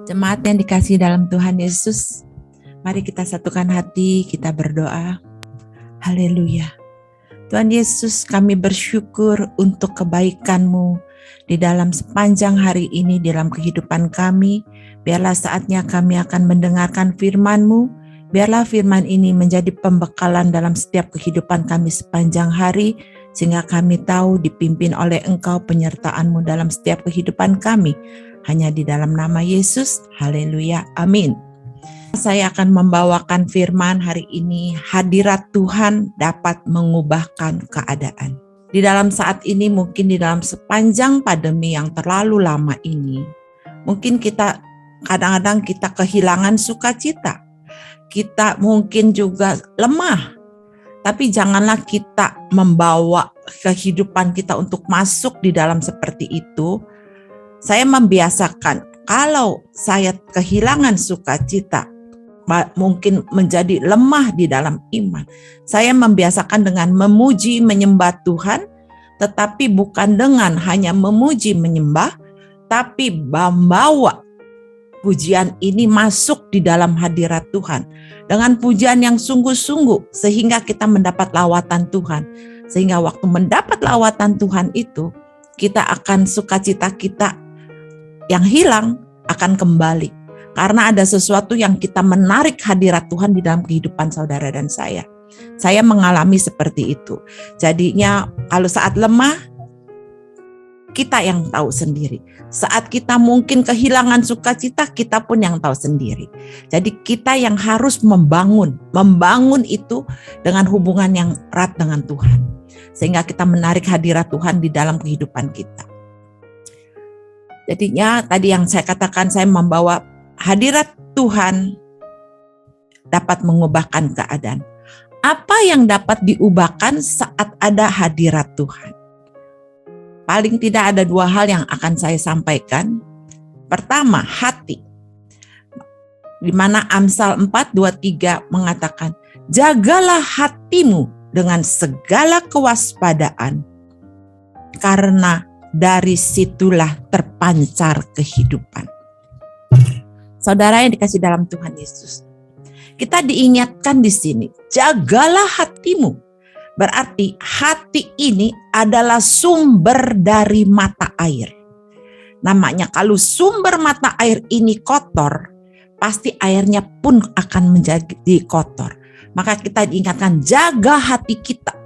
Jemaat yang dikasihi dalam Tuhan Yesus, mari kita satukan hati, kita berdoa. Haleluya. Tuhan Yesus, kami bersyukur untuk kebaikan-Mu di dalam sepanjang hari ini, di dalam kehidupan kami. Biarlah saatnya kami akan mendengarkan firman-Mu. Biarlah firman ini menjadi pembekalan dalam setiap kehidupan kami sepanjang hari, sehingga kami tahu dipimpin oleh Engkau, penyertaan-Mu dalam setiap kehidupan kami. Hanya di dalam nama Yesus, haleluya, amin. Saya akan membawakan firman hari ini, hadirat Tuhan dapat mengubahkan keadaan. Di dalam saat ini, mungkin di dalam sepanjang pandemi yang terlalu lama ini, mungkin kita kadang-kadang kita kehilangan sukacita. Kita mungkin juga lemah. Tapi janganlah kita membawa kehidupan kita untuk masuk di dalam seperti itu. Saya membiasakan, kalau saya kehilangan sukacita, mungkin menjadi lemah di dalam iman, saya membiasakan dengan memuji menyembah Tuhan, tetapi bukan dengan hanya memuji menyembah, tapi membawa pujian ini masuk di dalam hadirat Tuhan dengan pujian yang sungguh-sungguh, sehingga kita mendapat lawatan Tuhan. Sehingga waktu mendapat lawatan Tuhan itu, kita akan sukacita kita yang hilang akan kembali. Karena ada sesuatu yang kita menarik hadirat Tuhan di dalam kehidupan saudara dan saya. Saya mengalami seperti itu. Jadinya kalau saat lemah, kita yang tahu sendiri. Saat kita mungkin kehilangan sukacita, kita pun yang tahu sendiri. Jadi kita yang harus membangun itu dengan hubungan yang erat dengan Tuhan. Sehingga kita menarik hadirat Tuhan di dalam kehidupan kita. Jadinya tadi yang saya katakan, saya membawa hadirat Tuhan dapat mengubahkan keadaan. Apa yang dapat diubahkan saat ada hadirat Tuhan? Paling tidak ada dua hal yang akan saya sampaikan. Pertama, hati. Di mana Amsal 4:23 mengatakan, jagalah hatimu dengan segala kewaspadaan, karena dari situlah terpancar kehidupan. Saudara yang dikasih dalam Tuhan Yesus, kita diingatkan di sini, jagalah hatimu. Berarti hati ini adalah sumber dari mata air. Namanya kalau sumber mata air ini kotor, pasti airnya pun akan menjadi kotor. Maka kita diingatkan, jaga hati kita.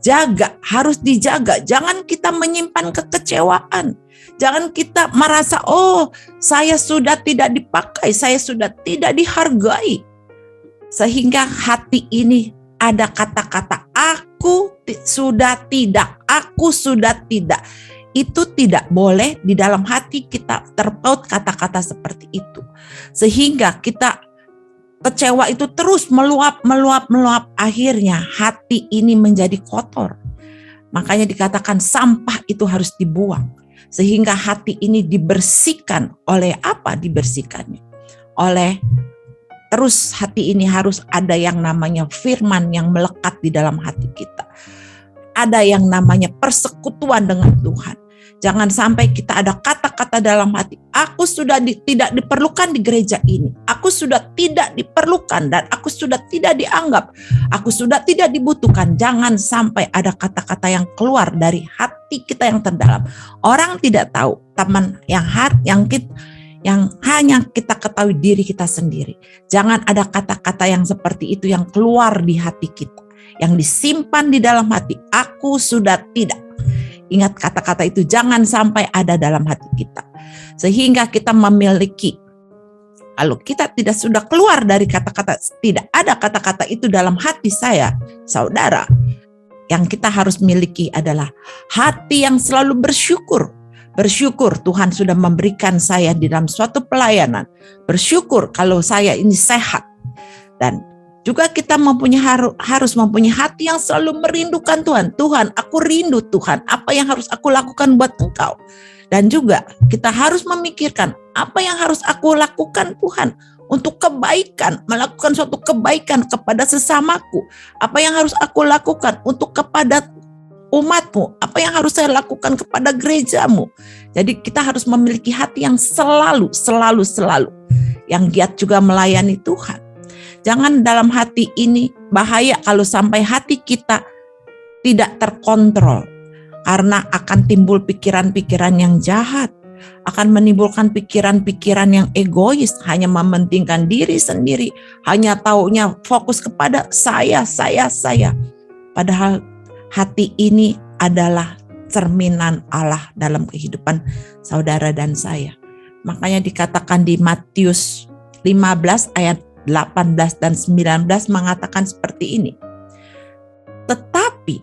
Jaga, harus dijaga. Jangan kita menyimpan kekecewaan. Jangan kita merasa, oh saya sudah tidak dipakai, saya sudah tidak dihargai. Sehingga hati ini ada kata-kata, aku sudah tidak. Itu tidak boleh di dalam hati kita terpaut kata-kata seperti itu. Sehingga kita kecewa itu terus meluap. Akhirnya hati ini menjadi kotor. Makanya dikatakan sampah itu harus dibuang. Sehingga hati ini dibersihkan oleh apa dibersihkannya? Oleh terus hati ini harus ada yang namanya firman yang melekat di dalam hati kita. Ada yang namanya persekutuan dengan Tuhan. Jangan sampai kita ada kata-kata dalam hati, aku sudah tidak diperlukan di gereja ini, aku sudah tidak diperlukan dan aku sudah tidak dianggap, aku sudah tidak dibutuhkan. Jangan sampai ada kata-kata yang keluar dari hati kita yang terdalam. Orang tidak tahu, teman yang hanya kita ketahui diri kita sendiri. Jangan ada kata-kata yang seperti itu yang keluar di hati kita, yang disimpan di dalam hati, aku sudah tidak. Ingat kata-kata itu jangan sampai ada dalam hati kita. Sehingga kita memiliki, kalau kita tidak sudah keluar dari kata-kata, tidak ada kata-kata itu dalam hati saya, saudara, yang kita harus miliki adalah hati yang selalu bersyukur. Bersyukur Tuhan sudah memberikan saya di dalam suatu pelayanan. Bersyukur kalau saya ini sehat. Dan juga kita harus mempunyai hati yang selalu merindukan Tuhan. Tuhan, aku rindu Tuhan. Apa yang harus aku lakukan buat Engkau? Dan juga kita harus memikirkan apa yang harus aku lakukan Tuhan untuk kebaikan, melakukan suatu kebaikan kepada sesamaku. Apa yang harus aku lakukan untuk kepada umatmu, apa yang harus saya lakukan kepada gerejamu. Jadi kita harus memiliki hati yang selalu yang giat juga melayani Tuhan. Jangan dalam hati ini, bahaya kalau sampai hati kita tidak terkontrol, karena akan timbul pikiran-pikiran yang jahat, akan menimbulkan pikiran-pikiran yang egois, hanya mementingkan diri sendiri, hanya taunya fokus kepada saya. Padahal hati ini adalah cerminan Allah dalam kehidupan saudara dan saya. Makanya dikatakan di Matius 15 ayat 18 dan 19 mengatakan seperti ini. Tetapi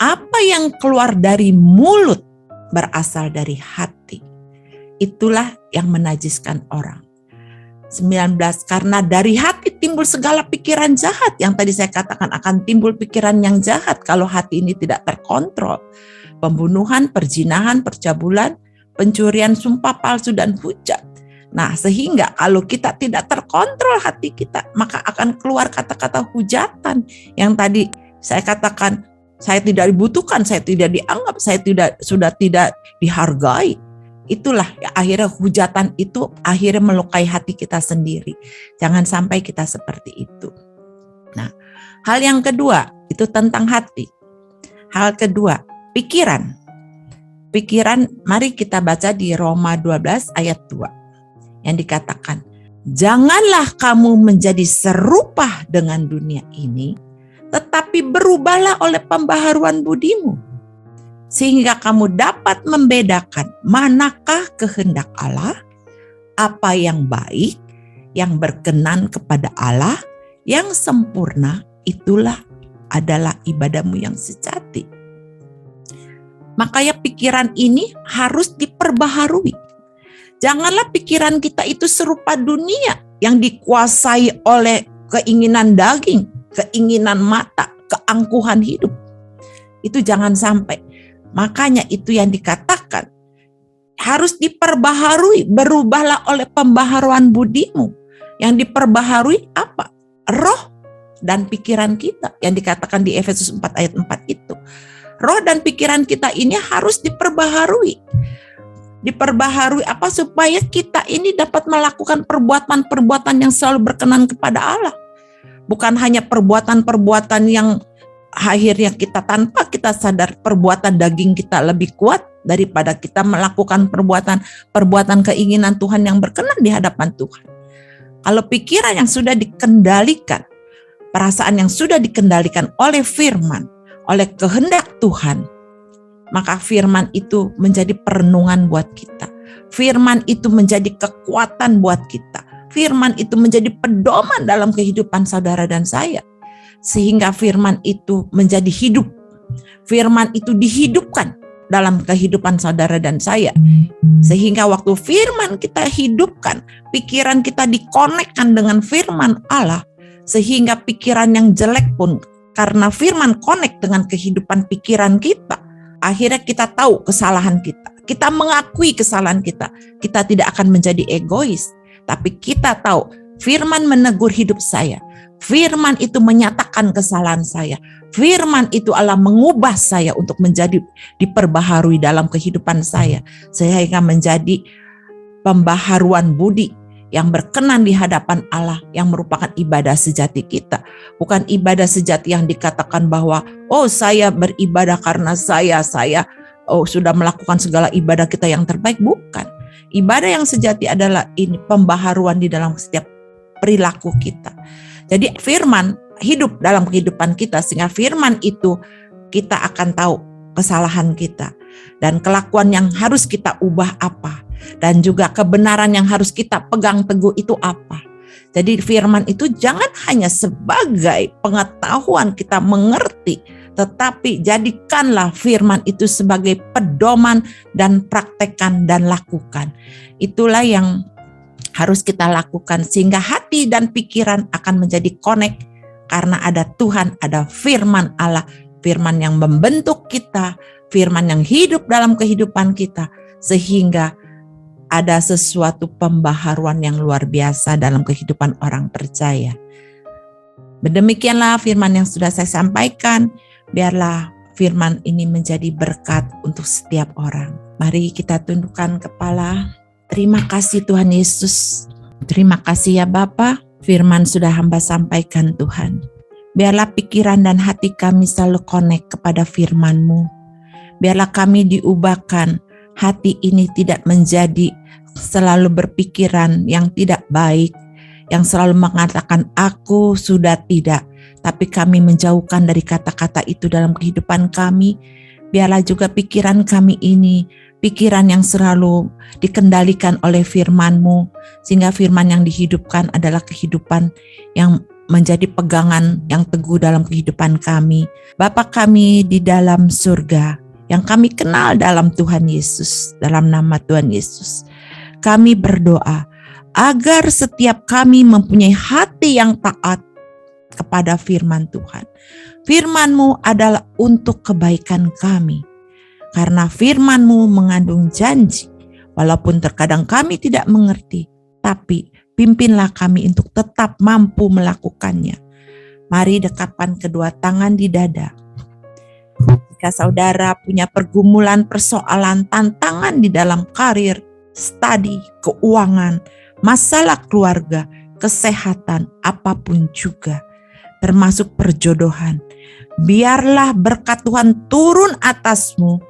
apa yang keluar dari mulut berasal dari hati. Itulah yang menajiskan orang. 19, karena dari hati timbul segala pikiran jahat. Yang tadi saya katakan akan timbul pikiran yang jahat kalau hati ini tidak terkontrol. Pembunuhan, perzinahan, percabulan, pencurian, sumpah palsu, dan hujat. Nah, sehingga kalau kita tidak terkontrol hati kita, maka akan keluar kata-kata hujatan. Yang tadi saya katakan, saya tidak dibutuhkan, saya tidak dianggap, saya sudah tidak dihargai. Itulah akhirnya hujatan itu akhirnya melukai hati kita sendiri. Jangan sampai kita seperti itu. Nah, hal yang kedua itu tentang hati. Hal kedua, pikiran. Pikiran, mari kita baca di Roma 12 ayat 2. Yang dikatakan, janganlah kamu menjadi serupa dengan dunia ini, tetapi berubahlah oleh pembaharuan budimu, sehingga kamu dapat membedakan manakah kehendak Allah, apa yang baik, yang berkenan kepada Allah, yang sempurna, itulah adalah ibadahmu yang sejati. Makanya pikiran ini harus diperbaharui. Janganlah pikiran kita itu serupa dunia yang dikuasai oleh keinginan daging, keinginan mata, keangkuhan hidup. Itu jangan sampai. Makanya itu yang dikatakan harus diperbaharui, berubahlah oleh pembaharuan budimu. Yang diperbaharui apa? Roh dan pikiran kita, yang dikatakan di Efesus 4 ayat 4 itu. Roh dan pikiran kita ini harus diperbaharui. Diperbaharui apa? Supaya kita ini dapat melakukan perbuatan-perbuatan yang selalu berkenan kepada Allah. Bukan hanya perbuatan-perbuatan yang akhirnya kita tanpa kita sadar perbuatan daging kita lebih kuat daripada kita melakukan perbuatan keinginan Tuhan yang berkenan di hadapan Tuhan. Kalau pikiran yang sudah dikendalikan, perasaan yang sudah dikendalikan oleh firman, oleh kehendak Tuhan, maka firman itu menjadi perenungan buat kita. Firman itu menjadi kekuatan buat kita. Firman itu menjadi pedoman dalam kehidupan saudara dan saya. Sehingga firman itu menjadi hidup. Firman itu dihidupkan dalam kehidupan saudara dan saya. Sehingga waktu firman kita hidupkan, pikiran kita dikonekkan dengan firman Allah. Sehingga pikiran yang jelek pun, karena firman connect dengan kehidupan pikiran kita, akhirnya kita tahu kesalahan kita. Kita mengakui kesalahan kita. Kita tidak akan menjadi egois. Tapi kita tahu firman menegur hidup saya. Firman itu menyatakan kesalahan saya. Firman itu adalah mengubah saya untuk menjadi diperbaharui dalam kehidupan saya. Sehingga menjadi pembaharuan budi yang berkenan di hadapan Allah, yang merupakan ibadah sejati kita. Bukan ibadah sejati yang dikatakan bahwa, oh saya beribadah karena saya sudah melakukan segala ibadah kita yang terbaik. Bukan. Ibadah yang sejati adalah ini pembaharuan di dalam setiap perilaku kita. Jadi firman hidup dalam kehidupan kita, sehingga firman itu kita akan tahu kesalahan kita dan kelakuan yang harus kita ubah apa, dan juga kebenaran yang harus kita pegang teguh itu apa. Jadi firman itu jangan hanya sebagai pengetahuan kita mengerti, tetapi jadikanlah firman itu sebagai pedoman dan praktekkan dan lakukan. Itulah yang harus kita lakukan, sehingga hati dan pikiran akan menjadi connect karena ada Tuhan, ada firman Allah, firman yang membentuk kita, firman yang hidup dalam kehidupan kita, sehingga ada sesuatu pembaharuan yang luar biasa dalam kehidupan orang percaya. Demikianlah firman yang sudah saya sampaikan. Biarlah firman ini menjadi berkat untuk setiap orang. Mari kita tundukkan kepala. Terima kasih Tuhan Yesus. Terima kasih ya Bapa, firman sudah hamba sampaikan Tuhan. Biarlah pikiran dan hati kami selalu connect kepada firman-Mu. Biarlah kami diubahkan, hati ini tidak menjadi selalu berpikiran yang tidak baik, yang selalu mengatakan aku sudah tidak, tapi kami menjauhkan dari kata-kata itu dalam kehidupan kami. Biarlah juga pikiran kami ini, pikiran yang selalu dikendalikan oleh firman-Mu, sehingga firman yang dihidupkan adalah kehidupan yang menjadi pegangan yang teguh dalam kehidupan kami. Bapa kami di dalam surga, yang kami kenal dalam Tuhan Yesus, dalam nama Tuhan Yesus, kami berdoa agar setiap kami mempunyai hati yang taat kepada firman Tuhan. Firman-Mu adalah untuk kebaikan kami, karena firman-Mu mengandung janji. Walaupun terkadang kami tidak mengerti, tapi pimpinlah kami untuk tetap mampu melakukannya. Mari dekapkan kedua tangan di dada. Jika saudara punya pergumulan, persoalan, tantangan di dalam karir, studi, keuangan, masalah keluarga, kesehatan, apapun juga, termasuk perjodohan, biarlah berkat Tuhan turun atasmu,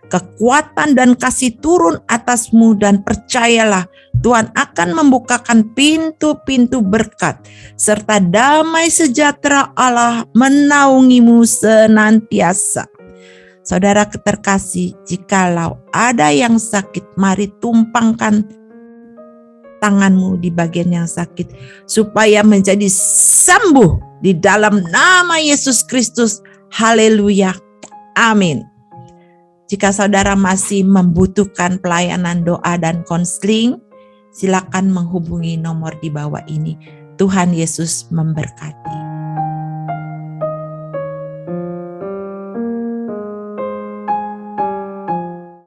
kekuatan dan kasih turun atasmu, dan percayalah Tuhan akan membukakan pintu-pintu berkat, serta damai sejahtera Allah menaungimu senantiasa. Saudara terkasih, jikalau ada yang sakit, mari tumpangkan tanganmu di bagian yang sakit, supaya menjadi sembuh di dalam nama Yesus Kristus. Haleluya. Amin. Jika saudara masih membutuhkan pelayanan doa dan konseling, silakan menghubungi nomor di bawah ini. Tuhan Yesus memberkati.